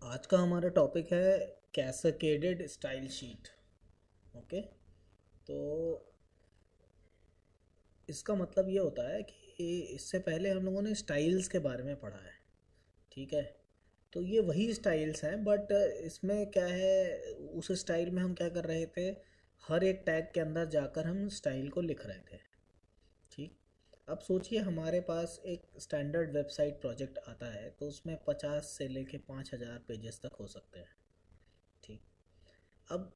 आज का हमारा टॉपिक है कैस्केडेड स्टाइल शीट। ओके। तो इसका मतलब ये होता है कि इससे पहले हम लोगों ने स्टाइल्स के बारे में पढ़ा है। ठीक है। तो ये वही स्टाइल्स हैं, बट इसमें क्या है, उस स्टाइल में हम क्या कर रहे थे, हर एक टैग के अंदर जाकर हम स्टाइल को लिख रहे थे। ठीक। अब सोचिए हमारे पास एक स्टैंडर्ड वेबसाइट प्रोजेक्ट आता है, तो उसमें 50 से लेके 5,000 पेजेस तक हो सकते हैं। ठीक। अब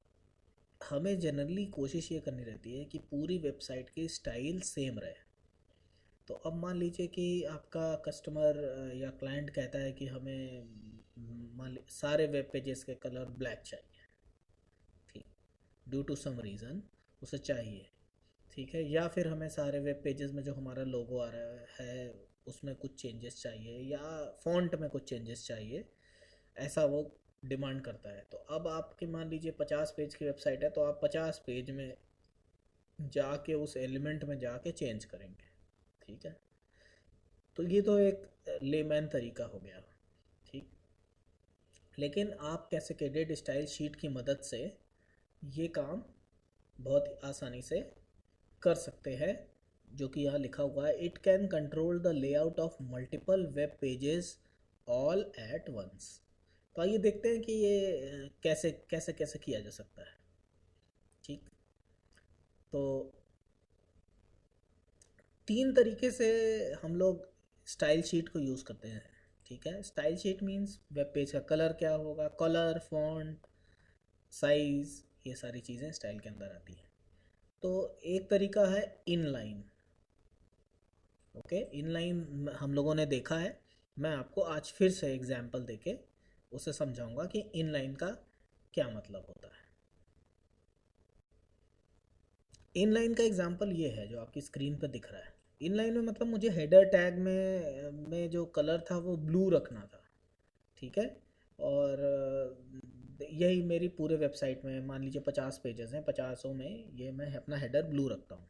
हमें जनरली कोशिश ये करनी रहती है कि पूरी वेबसाइट की स्टाइल सेम रहे। तो अब मान लीजिए कि आपका कस्टमर या क्लाइंट कहता है कि हमें सारे वेब पेजेस के कलर ब्लैक चाहिए। ठीक। ड्यू टू सम रीज़न उसे चाहिए। ठीक है। या फिर हमें सारे वेब पेजेस में जो हमारा लोगो आ रहा है उसमें कुछ चेंजेस चाहिए, या फॉन्ट में कुछ चेंजेस चाहिए, ऐसा वो डिमांड करता है। तो अब आपके मान लीजिए 50 पेज की वेबसाइट है, तो आप 50 पेज में जाके उस एलिमेंट में जाके चेंज करेंगे। ठीक है। तो ये तो एक लेमैन तरीका हो गया। ठीक। लेकिन आप कैस्केडेड स्टाइल शीट की मदद से ये काम बहुत ही आसानी से कर सकते हैं। जो कि यहाँ लिखा हुआ है, it can control the layout of multiple web pages all at once. तो आइए देखते हैं कि ये कैसे कैसे कैसे किया जा सकता है। ठीक। तो तीन तरीके से हम लोग स्टाइल शीट को यूज़ करते हैं। ठीक है। Style sheet means web page का कलर क्या होगा, कलर, फॉन्ट, साइज़, ये सारी चीज़ें स्टाइल के अंदर आती हैं। तो एक तरीका है इनलाइन। ओके। इनलाइन हम लोगों ने देखा है। मैं आपको आज फिर से एग्जांपल देके उसे समझाऊंगा कि इनलाइन का क्या मतलब होता है। इनलाइन का एग्जांपल ये है जो आपकी स्क्रीन पर दिख रहा है। इनलाइन में मतलब मुझे हेडर टैग में जो कलर था वो ब्लू रखना था। ठीक है। और यही मेरी पूरे वेबसाइट में मान लीजिए 50 पेजेस हैं, 50 में ये मैं अपना हेडर ब्लू रखता हूँ।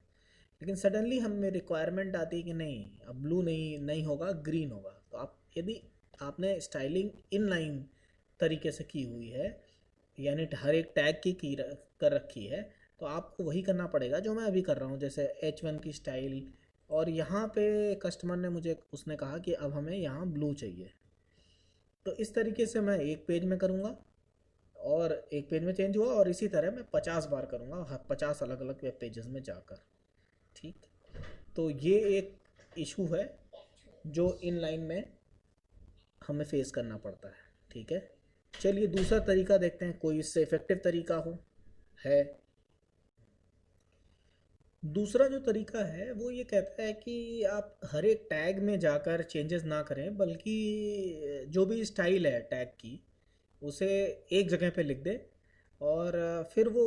लेकिन सडनली हमें रिक्वायरमेंट आती है कि नहीं, अब ब्लू नहीं नहीं होगा, ग्रीन होगा। तो आप यदि आपने स्टाइलिंग इनलाइन तरीके से की हुई है, यानी हर एक टैग कर रखी है, तो आपको वही करना पड़ेगा जो मैं अभी कर रहा हूँ, जैसे H1 की स्टाइल। और यहाँ पे कस्टमर ने मुझे उसने कहा कि अब हमें यहाँ ब्लू चाहिए। तो इस तरीके से मैं एक पेज में करूँगा और एक पेज में चेंज हुआ, और इसी तरह मैं 50 बार करूँगा, 50 अलग अलग वेब पेजेस में जाकर। ठीक। तो ये एक इशू है जो इनलाइन में हमें फेस करना पड़ता है। ठीक है। चलिए दूसरा तरीका देखते हैं, कोई इससे इफ़ेक्टिव तरीका हो। है। दूसरा जो तरीका है वो ये कहता है कि आप हर एक टैग में जाकर चेंजेस ना करें, बल्कि जो भी स्टाइल है टैग की उसे एक जगह पे लिख दें, और फिर वो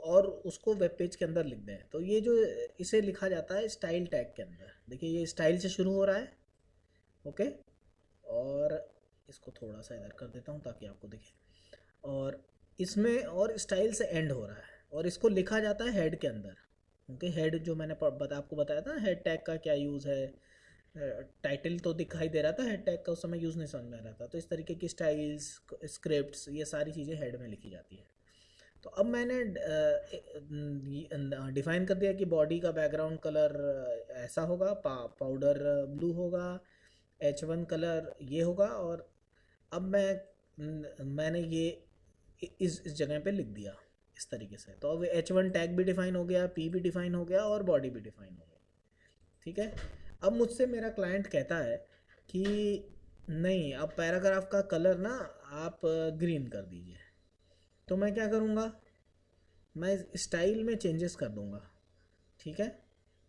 और उसको वेब पेज के अंदर लिख दें। तो ये जो इसे लिखा जाता है स्टाइल टैग के अंदर, देखिए ये स्टाइल से शुरू हो रहा है। ओके। और इसको थोड़ा सा इधर कर देता हूँ ताकि आपको दिखे। और इसमें और स्टाइल से एंड हो रहा है, और इसको लिखा जाता है हेड के अंदर। ओके। हेड जो मैंने आपको बताया था हेड टैग का क्या यूज़ है। टाइटल तो दिखाई दे रहा था, हेड टैग का उस समय यूज़ नहीं समझ में आ रहा था। तो इस तरीके की स्टाइल्स, स्क्रिप्ट्स, ये सारी चीज़ें हेड में लिखी जाती है। तो अब मैंने डिफ़ाइन कर दिया कि बॉडी का बैकग्राउंड कलर ऐसा होगा, पाउडर ब्लू होगा, H1 कलर ये होगा। और अब मैंने ये इस जगह पे लिख दिया इस तरीके से। तो अब H1 टैग भी डिफाइन हो गया, P भी डिफाइन हो गया, और बॉडी भी डिफाइन हो गई। ठीक है। अब मुझसे मेरा क्लाइंट कहता है कि नहीं, अब पैराग्राफ का कलर ना आप ग्रीन कर दीजिए। तो मैं क्या करूँगा, मैं स्टाइल में चेंजेस कर दूँगा। ठीक है।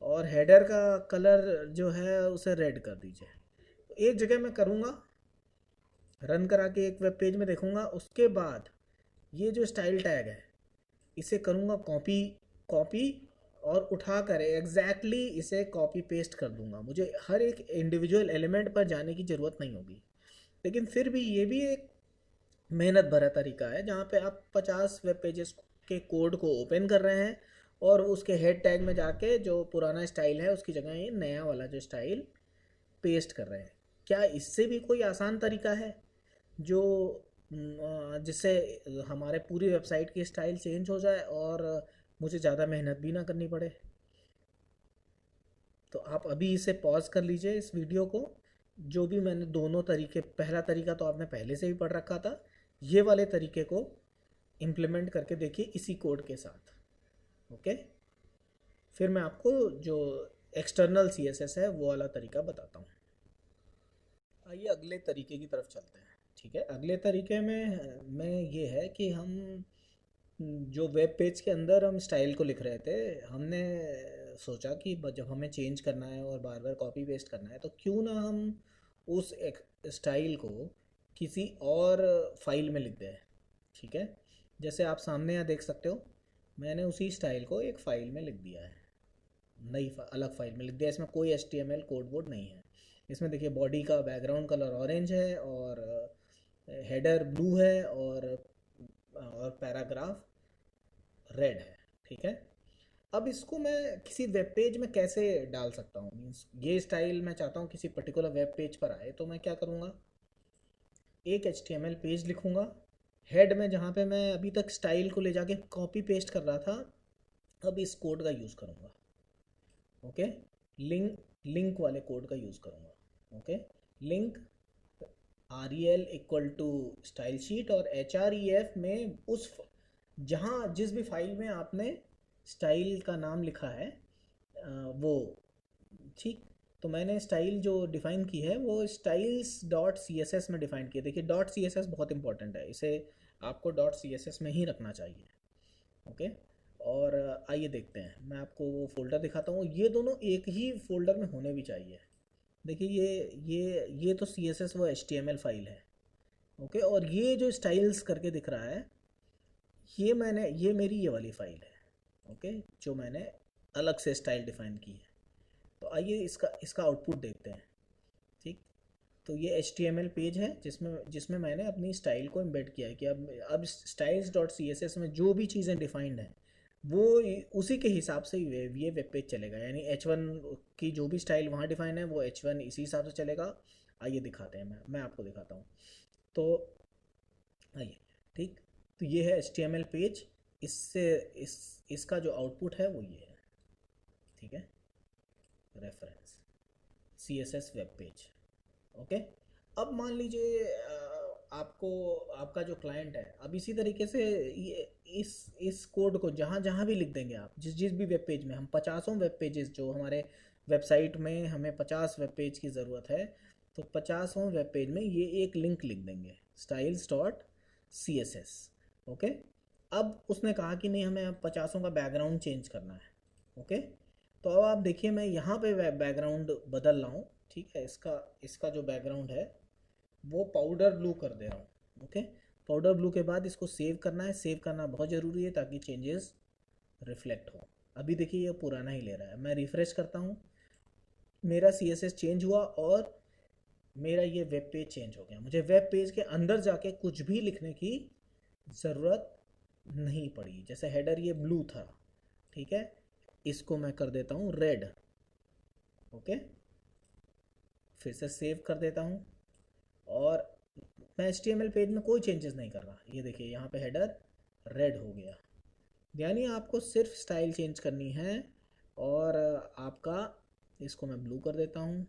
और हेडर का कलर जो है उसे रेड कर दीजिए। एक जगह मैं करूँगा, रन करा के एक वेब पेज में देखूँगा, उसके बाद ये जो स्टाइल टैग है इसे करूँगा कॉपी, कॉपी, और उठा कर एग्जैक्टली इसे कॉपी पेस्ट कर दूंगा। मुझे हर एक इंडिविजुअल एलिमेंट पर जाने की ज़रूरत नहीं होगी। लेकिन फिर भी ये भी एक मेहनत भरा तरीका है जहाँ पे आप 50 वेब पेजेस के कोड को ओपन कर रहे हैं, और उसके हेड टैग में जाके जो पुराना स्टाइल है उसकी जगह ये नया वाला जो स्टाइल पेस्ट कर रहे हैं। क्या इससे भी कोई आसान तरीका है जो जिससे हमारे पूरी वेबसाइट की स्टाइल चेंज हो जाए और मुझे ज़्यादा मेहनत भी ना करनी पड़े। तो आप अभी इसे पॉज कर लीजिए इस वीडियो को। जो भी मैंने दोनों तरीके, पहला तरीका तो आपने पहले से ही पढ़ रखा था, ये वाले तरीके को इम्प्लीमेंट करके देखिए इसी कोड के साथ। ओके, फिर मैं आपको जो एक्सटर्नल सीएसएस है वो वाला तरीका बताता हूँ। आइए अगले तरीके की तरफ चलते हैं। ठीक है, अगले तरीके में ये है कि हम जो वेब पेज के अंदर हम स्टाइल को लिख रहे थे, हमने सोचा कि जब हमें चेंज करना है और बार बार कॉपी पेस्ट करना है तो क्यों ना हम उस स्टाइल को किसी और फाइल में लिख दें। ठीक है, जैसे आप सामने यहाँ देख सकते हो, मैंने उसी स्टाइल को एक फ़ाइल में लिख दिया है, अलग फाइल में लिख दिया। इसमें कोई HTML कोड वोड नहीं है। इसमें देखिए बॉडी का बैकग्राउंड कलर ऑरेंज है और हेडर ब्लू है और पैराग्राफ रेड है। ठीक है, अब इसको मैं किसी वेब पेज में कैसे डाल सकता हूँ, मीन्स ये स्टाइल मैं चाहता हूँ किसी पर्टिकुलर वेब पेज पर आए, तो मैं क्या करूँगा, एक HTML पेज लिखूँगा। हेड में जहाँ पे मैं अभी तक स्टाइल को ले जाके कॉपी पेस्ट कर रहा था, अब इस कोड का यूज़ करूँगा। ओके, लिंक वाले कोड का यूज़ करूँगा। Okay, link REL equal to style sheet और HREF में उस जहाँ जिस भी फाइल में आपने स्टाइल का नाम लिखा है वो। ठीक, तो मैंने स्टाइल जो डिफ़ाइन की है वो styles dot C S S में डिफ़ाइन की है। देखिए डॉट सी एस एस बहुत इंपॉर्टेंट है, इसे आपको डॉट सी एस एस में ही रखना चाहिए। ओके, और आइए देखते हैं, मैं आपको वो फ़ोल्डर दिखाता हूँ। ये दोनों एक ही फ़ोल्डर में होने भी चाहिए। देखिए ये तो सी एस एस वो H T M L file है। ओके, और ये जो स्टाइल्स करके दिख रहा है, ये मेरी ये वाली फ़ाइल है। ओके, जो मैंने अलग से स्टाइल डिफ़ाइन की है। तो आइए इसका इसका आउटपुट देखते हैं। ठीक, तो ये H T M L page है जिसमें जिसमें मैंने अपनी स्टाइल को एम्बेड किया है कि अब styles dot C S S में जो भी चीज़ें डिफाइंड हैं वो उसी के हिसाब से ये वेब पेज चलेगा। यानी H1 की जो भी स्टाइल वहाँ डिफाइन है वो H1 इसी हिसाब से चलेगा। आइए दिखाते हैं, मैं आपको दिखाता हूँ। तो आइए, ठीक, तो ये है H T M L page. इससे इस इसका जो आउटपुट है वो ये है। ठीक है, reference CSS web page. Okay, अब मान लीजिए आपको आपका जो क्लाइंट है, अब इसी तरीके से ये इस कोड को जहाँ जहाँ भी लिख देंगे आप, जिस जिस भी वेब पेज में, हम 50 वेब पेजेस, जो हमारे वेबसाइट में हमें 50 वेब पेज की ज़रूरत है, तो 50 वेब पेज में ये एक लिंक लिख देंगे, styles.css। ओके, अब उसने कहा कि नहीं हमें अब 50 का बैकग्राउंड चेंज करना है। ओके, तो अब आप देखिए मैं यहाँ पे बैकग्राउंड बदल रहा हूँ। ठीक है, इसका इसका जो बैकग्राउंड है वो पाउडर ब्लू कर दे रहा हूँ। ओके, पाउडर ब्लू के बाद इसको सेव करना है। सेव करना बहुत ज़रूरी है ताकि चेंजेस रिफ्लेक्ट हो। अभी देखिए ये पुराना ही ले रहा है, मैं रिफ़्रेश करता हूँ, मेरा CSS चेंज हुआ और मेरा ये वेब पेज चेंज हो गया। मुझे वेब पेज के अंदर जाके कुछ भी लिखने की ज़रूरत नहीं पड़ी। जैसे हेडर ये ब्लू था, ठीक है, इसको मैं कर देता हूँ रेड। ओके, फिर से सेव कर देता हूँ और मैं HTML पेज में कोई चेंजेस नहीं कर रहा। ये देखिए यहाँ पे हेडर रेड हो गया। यानी आपको सिर्फ स्टाइल चेंज करनी है और आपका, इसको मैं ब्लू कर देता हूँ,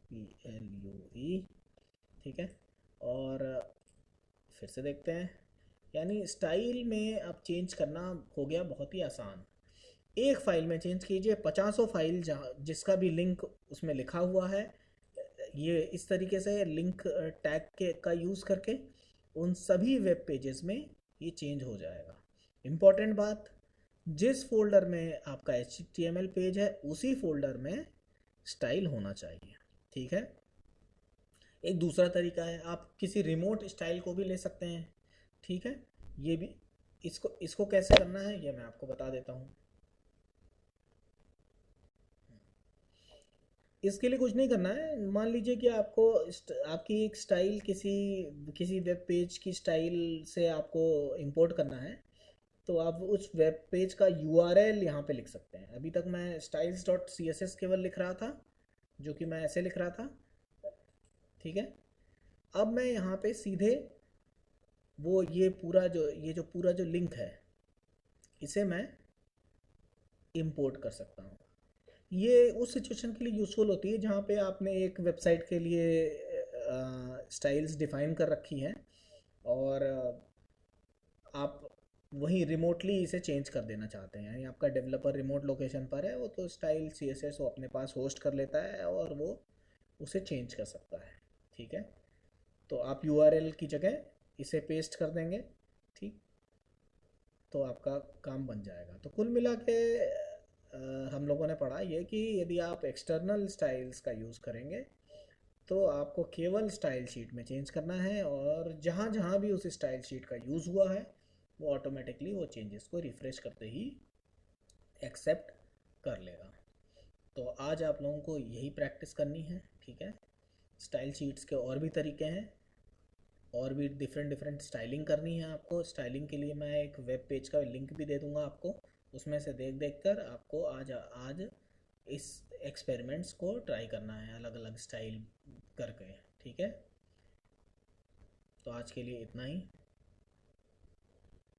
PLUE। ठीक है, और फिर से देखते हैं। यानी स्टाइल में अब चेंज करना हो गया बहुत ही आसान। एक फ़ाइल में चेंज कीजिए, 50 फाइल जहाँ जिसका भी लिंक उसमें लिखा हुआ है, ये इस तरीके से लिंक टैग के का यूज़ करके उन सभी वेब पेजेस में ये चेंज हो जाएगा। इम्पॉर्टेंट बात, जिस फोल्डर में आपका HTML पेज है उसी फोल्डर में स्टाइल होना चाहिए। ठीक है, एक दूसरा तरीका है, आप किसी रिमोट स्टाइल को भी ले सकते हैं। ठीक है, ये भी, इसको इसको कैसे करना है ये मैं आपको बता देता हूँ। इसके लिए कुछ नहीं करना है। मान लीजिए कि आपकी एक स्टाइल किसी किसी वेब पेज की स्टाइल से आपको इंपोर्ट करना है, तो आप उस वेब पेज का URL यहाँ पे लिख सकते हैं। अभी तक मैं styles.css केवल लिख रहा था, जो कि मैं ऐसे लिख रहा था। ठीक है, अब मैं यहाँ पे सीधे वो ये जो पूरा जो लिंक है, इसे मैं इंपोर्ट कर सकता हूँ। ये उस सिचुएशन के लिए यूज़फुल होती है जहाँ पे आपने एक वेबसाइट के लिए स्टाइल्स डिफ़ाइन कर रखी हैं, और आप वहीं रिमोटली इसे चेंज कर देना चाहते हैं, यानी आपका डेवलपर रिमोट लोकेशन पर है, वो तो स्टाइल CSS वो अपने पास होस्ट कर लेता है और वो उसे चेंज कर सकता है। ठीक है, तो आप URL की जगह इसे पेस्ट कर देंगे। ठीक, तो आपका काम बन जाएगा। तो कुल मिला के हम लोगों ने पढ़ा ये कि यदि आप एक्सटर्नल स्टाइल्स का यूज़ करेंगे तो आपको केवल स्टाइल शीट में चेंज करना है, और जहाँ जहाँ भी उस स्टाइल शीट का यूज़ हुआ है वो ऑटोमेटिकली वो चेंजेस को रिफ़्रेश करते ही एक्सेप्ट कर लेगा। तो आज आप लोगों को यही प्रैक्टिस करनी है। ठीक है, स्टाइल शीट्स के और भी तरीके हैं, और भी डिफरेंट डिफरेंट स्टाइलिंग करनी है आपको। स्टाइलिंग के लिए मैं एक वेब पेज का लिंक भी दे दूंगा आपको, उसमें से देख देख कर आपको आज आज इस एक्सपेरिमेंट्स को ट्राई करना है अलग अलग स्टाइल करके। ठीक है, तो आज के लिए इतना ही।